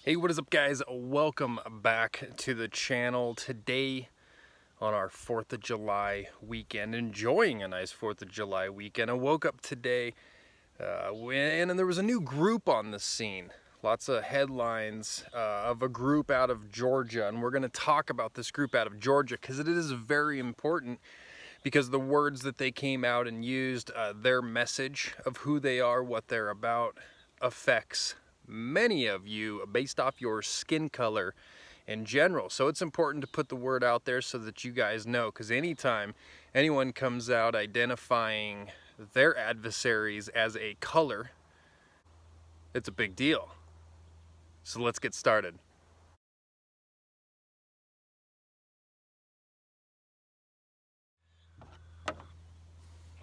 Hey, what is up, guys? Welcome back to the channel. Today on our 4th of July weekend, enjoying a nice 4th of July weekend. I woke up today and there was a new group on the scene. Lots of headlines of a group out of Georgia, and we're going to talk about this group out of Georgia because it is very important, because the words that they came out and used, their message of who they are, what they're about, affects many of you based off your skin color in general. So it's important to put the word out there so that you guys know, because anytime anyone comes out identifying their adversaries as a color, it's a big deal. So let's get started.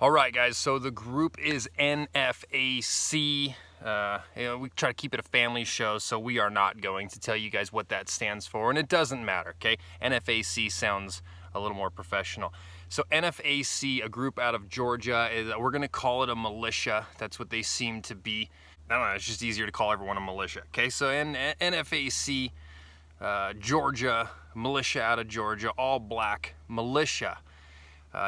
All right, guys, so the group is NFAC. We try to keep it a family show, so we are not going to tell you guys what that stands for, and it doesn't matter, okay? NFAC sounds a little more professional. So NFAC, a group out of Georgia, we're going to call it a militia. That's what they seem to be. I don't know, it's just easier to call everyone a militia, okay? So NFAC, Georgia, militia out of Georgia, all black militia.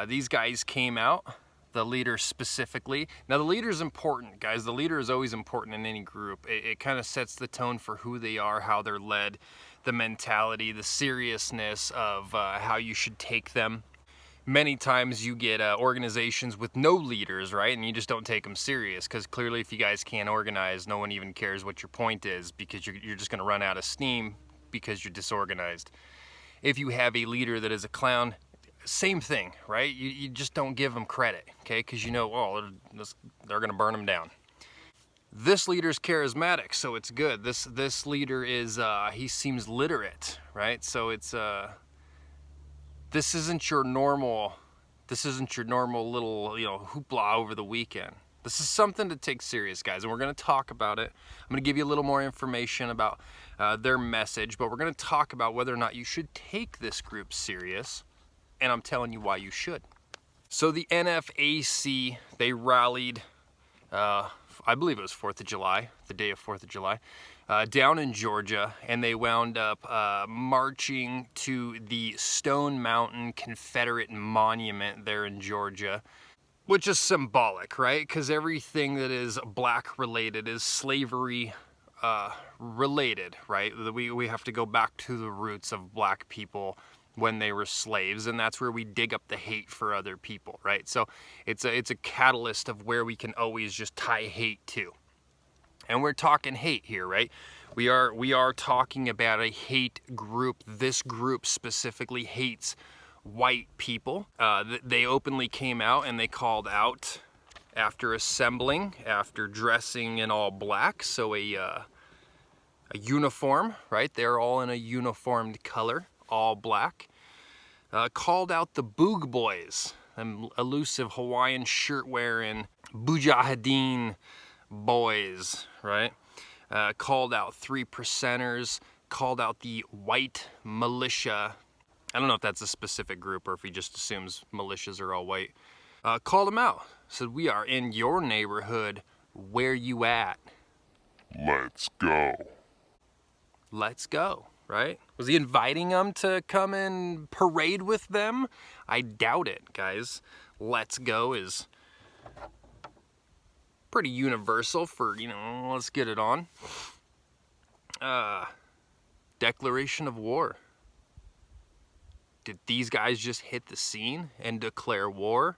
These guys came out. The leader specifically. Now the leader is important, guys. The leader is always important in any group. It kind of sets the tone for who they are, how they're led, the mentality, the seriousness of how you should take them. Many times you get organizations with no leaders, right? And you just don't take them serious, because clearly if you guys can't organize, no one even cares what your point is, because you're just going to run out of steam because you're disorganized. If you have a leader that is a clown, same thing, right? You just don't give them credit, okay? Because you know, oh, they're going to burn them down. This leader's charismatic, so it's good. This leader is, he seems literate, right? So it's, this isn't your normal little, hoopla over the weekend. This is something to take serious, guys, and we're going to talk about it. I'm going to give you a little more information about their message, but we're going to talk about whether or not you should take this group serious. And I'm telling you why you should. So the NFAC, they rallied, I believe it was 4th of July, the day of 4th of July, down in Georgia, and they wound up marching to the Stonemountain Confederate Monument there in Georgia, which is symbolic, right? Because everything that is black related is slavery related, right? We have to go back to the roots of black people when they were slaves, and that's where we dig up the hate for other people, right? So it's a catalyst of where we can always just tie hate to. And we're talking hate here, right? We are talking about a hate group. This group specifically hates white people. They openly came out and they called out after assembling, after dressing in all black, so a uniform, right? They're all in a uniformed color, all black. Called out the Boog Boys, them elusive Hawaiian shirt wearing Mujahideen boys, right? Called out 3%ers, called out the white militia. I don't know if that's a specific group or if he just assumes militias are all white. Called them out, said, "We are in your neighborhood. Where you at? Let's go." Let's go, right? Was he inviting them to come and parade with them? I doubt it, guys. Let's go is pretty universal for, let's get it on. Declaration of war. Did these guys just hit the scene and declare war?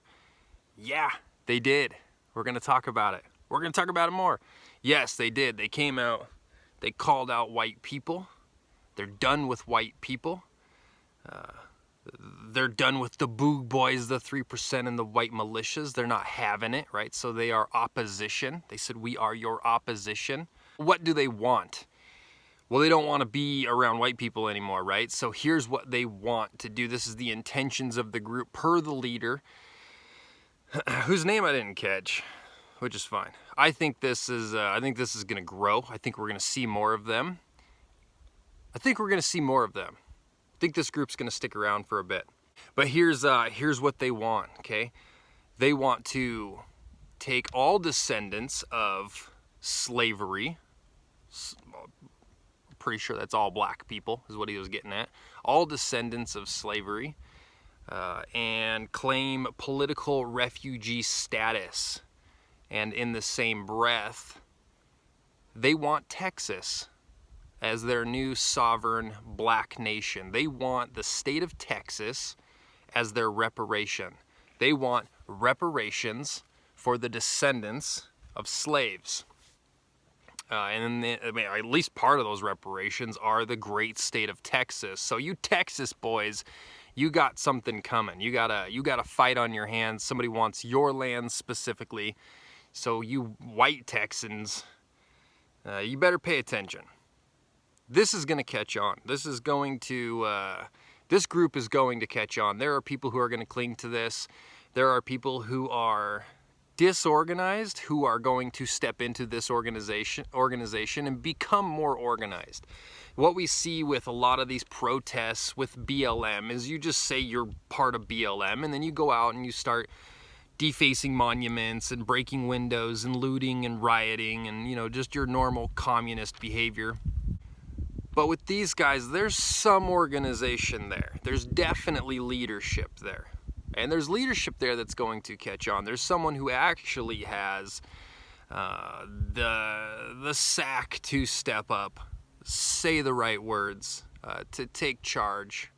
Yeah, they did. We're going to talk about it. We're going to talk about it more. Yes, they did. They came out. They called out white people. They're done with white people. They're done with the Boog Boys, the 3% and the white militias. They're not having it, right? So they are opposition. They said, "We are your opposition." What do they want? Well, they don't want to be around white people anymore, right? So here's what they want to do. This is the intentions of the group per the leader, whose name I didn't catch, which is fine. I think this is going to grow. I think we're going to see more of them. I think this group's going to stick around for a bit. But here's what they want, okay? They want to take all descendants of slavery, pretty sure that's all black people, is what he was getting at. All descendants of slavery, and claim political refugee status. And in the same breath, they want Texas as their new sovereign black nation. They want the state of Texas as their reparation. They want reparations for the descendants of slaves. And at least part of those reparations are the great state of Texas. So you Texas boys, you got something coming. You got a fight on your hands. Somebody wants your land specifically. So you white Texans, you better pay attention. This is going to catch on. This group is going to catch on. There are people who are going to cling to this. There are people who are disorganized who are going to step into this organization and become more organized. What we see with a lot of these protests with BLM is you just say you're part of BLM, and then you go out and you start defacing monuments and breaking windows and looting and rioting and, you know, just your normal communist behavior. But with these guys, there's some organization there. There's definitely leadership there. And there's leadership there that's going to catch on. There's someone who actually has the sack to step up, say the right words, to take charge.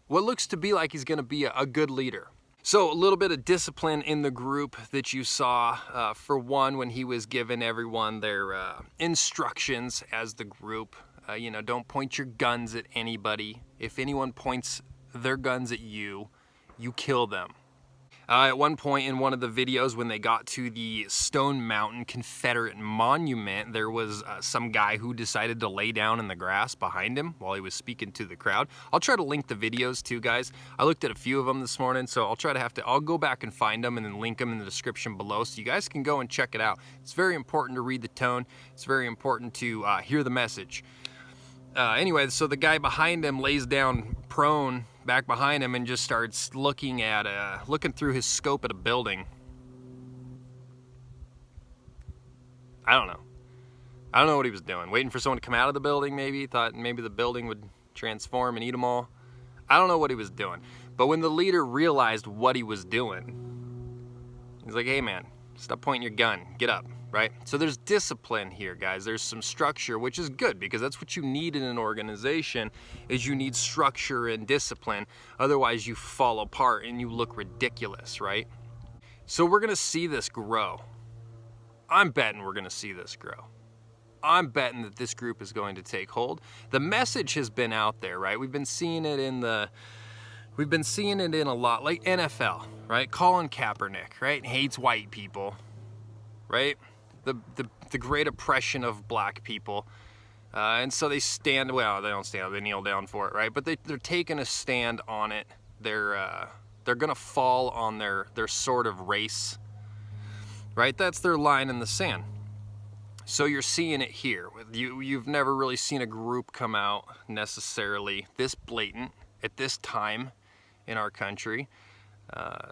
What looks to be like he's going to be a good leader. So a little bit of discipline in the group that you saw, for one, when he was giving everyone their instructions as the group. You know, don't point your guns at anybody. If anyone points their guns at you, you kill them. At one point in one of the videos, when they got to the Stone Mountain Confederate monument, there was some guy who decided to lay down in the grass behind him while he was speaking to the crowd. I'll try to link the videos too, guys. I looked at a few of them this morning, so I'll go back and find them and then link them in the description below so you guys can go and check it out. It's very important to read the tone. It's very important to hear the message. Anyway, so the guy behind him lays down prone back behind him and just starts looking through his scope at a building. I don't know what he was doing. Waiting for someone to come out of the building, maybe. Thought maybe the building would transform and eat them all. I don't know what he was doing. But when the leader realized what he was doing, he's like, hey man, stop pointing your gun. Get up. Right? So there's discipline here, guys. There's some structure, which is good because that's what you need in an organization, is you need structure and discipline. Otherwise you fall apart and you look ridiculous, right? So we're going to see this grow. I'm betting we're going to see this grow. I'm betting that this group is going to take hold. The message has been out there, right? We've been seeing it in a lot, like NFL, right? Colin Kaepernick, right? Hates white people, right? The great oppression of black people. And so they stand, well, they don't stand, they kneel down for it, right? But they're taking a stand on it. They're going to fall on their sort of race, right? That's their line in the sand. So you're seeing it here. You've never really seen a group come out necessarily this blatant at this time in our country.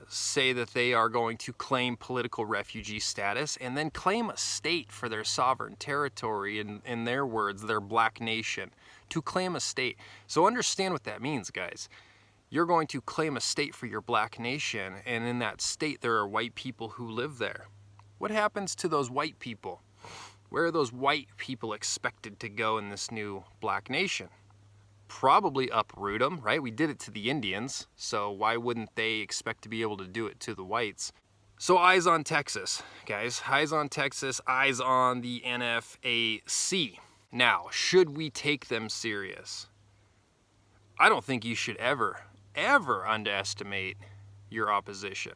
Say that they are going to claim political refugee status and then claim a state for their sovereign territory, in their words, their black nation, to claim a state. So understand what that means, guys. You're going to claim a state for your black nation, and in that state there are white people who live there. What happens to those white people? Where are those white people expected to go in this new black nation? Probably uproot them, right? We did it to the Indians, so why wouldn't they expect to be able to do it to the whites? So eyes on Texas, guys. Eyes on Texas, eyes on the NFAC. Now, should we take them serious? I don't think you should ever underestimate your opposition.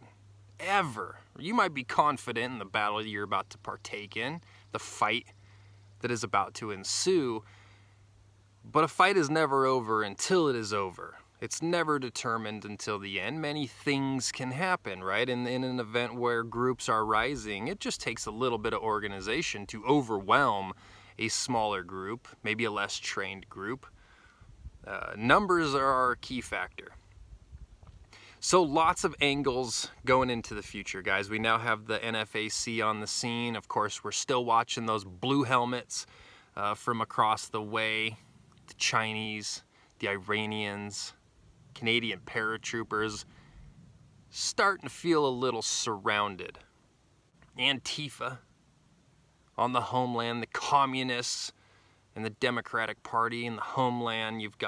Ever. You might be confident in the battle you're about to partake in, the fight that is about to ensue, but a fight is never over until it is over. It's never determined until the end. Many things can happen, right? In an event where groups are rising, it just takes a little bit of organization to overwhelm a smaller group, maybe a less trained group. Numbers are our key factor. So lots of angles going into the future, guys. We now have the NFAC on the scene. Of course, we're still watching those blue helmets from across the way, the Chinese, the Iranians, Canadian paratroopers, starting to feel a little surrounded. Antifa on the homeland, the communists and the Democratic Party in the homeland. You've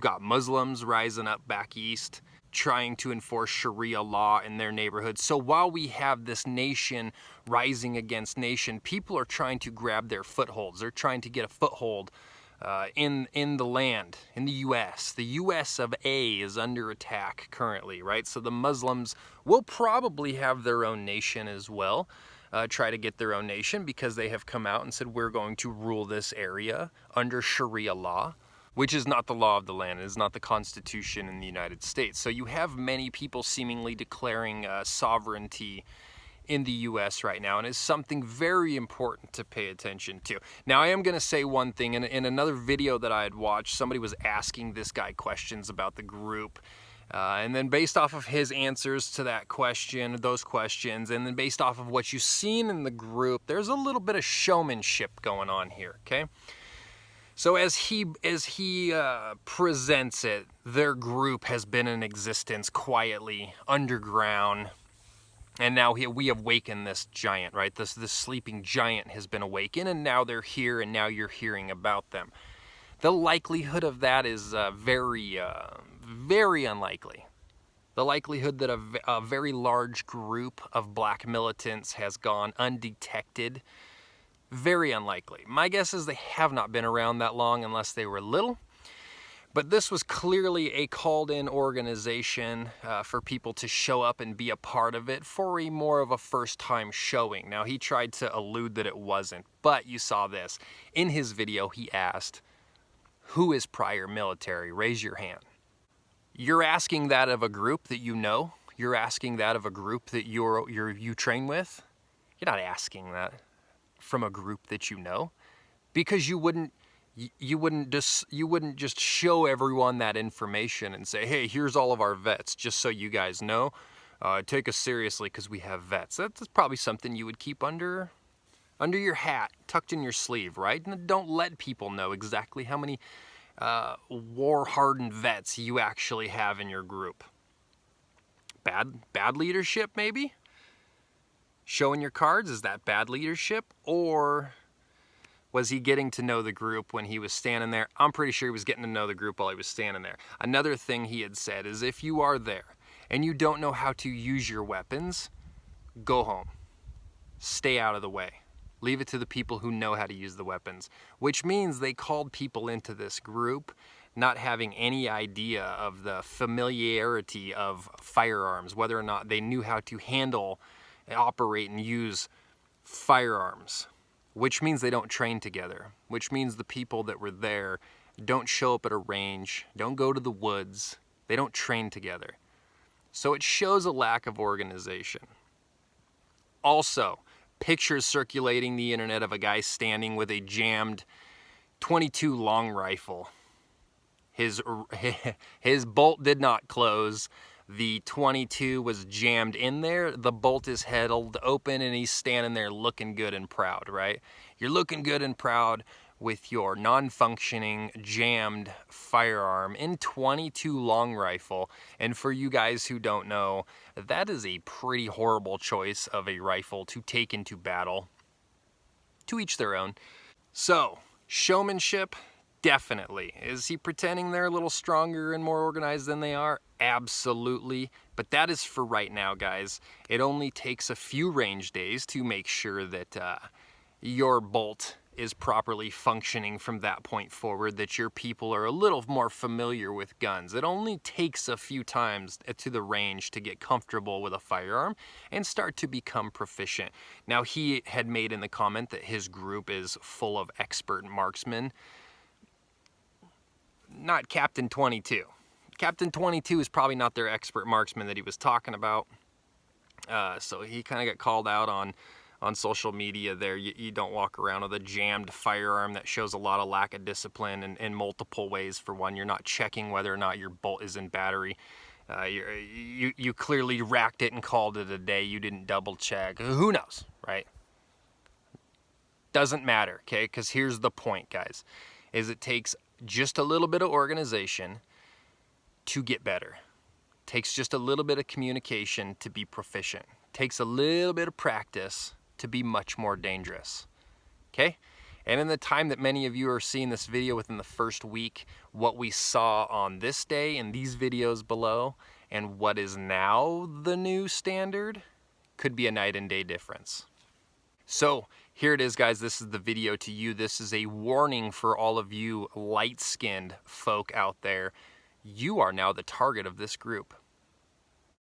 got Muslims rising up back east, trying to enforce Sharia law in their neighborhoods. So while we have this nation rising against nation, people are trying to grab their footholds. They're trying to get a foothold in the land, in the U.S. The U.S. of A is under attack currently, right? So the Muslims will probably have their own nation as well, try to get their own nation, because they have come out and said, we're going to rule this area under Sharia law, which is not the law of the land. It is not the Constitution in the United States. So you have many people seemingly declaring sovereignty in the U.S. right now, and it's something very important to pay attention to. Now, I am going to say one thing. In another video that I had watched, somebody was asking this guy questions about the group, and then based off of his answers to that question, those questions, and then based off of what you've seen in the group, there's a little bit of showmanship going on here, okay? So as he presents it, their group has been in existence quietly, underground, and now we have awakened this giant, right? This sleeping giant has been awakened, and now they're here, and now you're hearing about them. The likelihood of that is very unlikely. The likelihood that a very large group of black militants has gone undetected, very unlikely. My guess is they have not been around that long unless they were little. But this was clearly a called-in organization for people to show up and be a part of it for a more of a first-time showing. Now, he tried to allude that it wasn't, but you saw this. In his video, he asked, who is prior military? Raise your hand. You're asking that of a group that you know? You're asking that of a group that you train with? You're not asking that from a group that you know, because you wouldn't just show everyone that information and say, hey, here's all of our vets, just so you guys know. Take us seriously because we have vets. That's probably something you would keep under your hat, tucked in your sleeve, right? And don't let people know exactly how many war-hardened vets you actually have in your group. Bad leadership, maybe? Showing your cards, is that bad leadership? Or was he getting to know the group when he was standing there? I'm pretty sure he was getting to know the group while he was standing there. Another thing he had said is, if you are there and you don't know how to use your weapons, go home. Stay out of the way. Leave it to the people who know how to use the weapons, which means they called people into this group not having any idea of the familiarity of firearms, whether or not they knew how to handle, operate, and use firearms, which means they don't train together, which means the people that were there don't show up at a range, don't go to the woods, they don't train together. So it shows a lack of organization. Also, pictures circulating the internet of a guy standing with a jammed .22 long rifle. His bolt did not close. The .22 was jammed in there. The bolt is held open, and he's standing there looking good and proud, right? You're looking good and proud with your non-functioning jammed firearm in .22 long rifle. And for you guys who don't know, that is a pretty horrible choice of a rifle to take into battle. To each their own. So, showmanship, definitely. Is he pretending they're a little stronger and more organized than they are? Absolutely. But that is for right now, guys. It only takes a few range days to make sure that your bolt is properly functioning from that point forward, that your people are a little more familiar with guns. It only takes a few times to the range to get comfortable with a firearm and start to become proficient. Now, he had made in the comment that his group is full of expert marksmen. Not Captain 22. Captain 22 is probably not their expert marksman that he was talking about. So he kind of got called out on social media there. You don't walk around with a jammed firearm. That shows a lot of lack of discipline in multiple ways. For one, you're not checking whether or not your bolt is in battery. You clearly racked it and called it a day. You didn't double check. Who knows, right? Doesn't matter, okay? Because here's the point, guys, is it takes just a little bit of organization to get better. It takes just a little bit of communication to be proficient. It takes a little bit of practice to be much more dangerous, okay? And in the time that many of you are seeing this video within the first week, what we saw on this day in these videos below and what is now the new standard could be a night and day difference. So here it is, guys. This is the video to you. This is a warning for all of you light-skinned folk out there. You are now the target of this group.